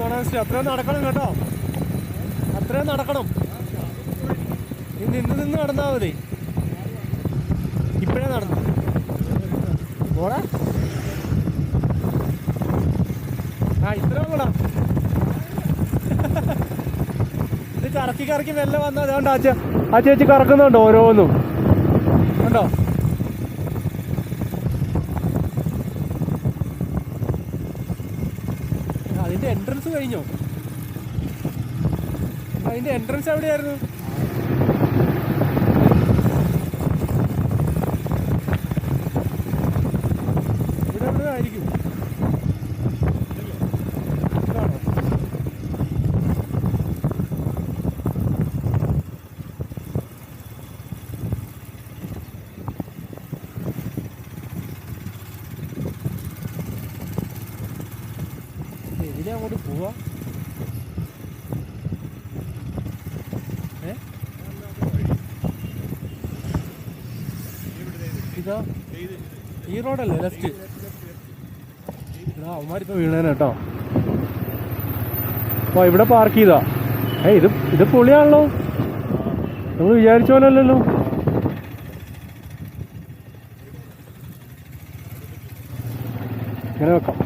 Monastery അത്രയും നടക്കണം കേട്ടോ, അത്രയും നടക്കണം. നിന്ന് നടന്നാൽ മതി. ഇപ്പഴേ നടന്നു പോടാ. ഇത്രയും കൂടാ. ഇത് കറക്കി കറക്കി മെല്ലെ വന്നാൽ അതുകൊണ്ട് ആ ചേച്ചി കറക്കുന്നുണ്ടോ ഓരോന്നും ഉണ്ടോ? അതിന്റെ എൻട്രൻസ് കഴിഞ്ഞോ? അതിന്റെ എൻട്രൻസ് എവിടെയായിരുന്നു? ഇവിടെ എവിടെ ആയിരിക്കും. ഇതിലെ അങ്ങോട്ട് പോവാ. ഇതാ ഈ റോഡല്ലേ ലെഫ്റ്റ്? അവന്മാരിപ്പോ വീണേനെ കേട്ടോ. ഓ ഇവിടെ പാർക്ക് ചെയ്താ. ഇത് പൊളിയാണല്ലോ, നമ്മൾ വിചാരിച്ച പോലെ അല്ലല്ലോ. ഇങ്ങനെ വെക്കാം.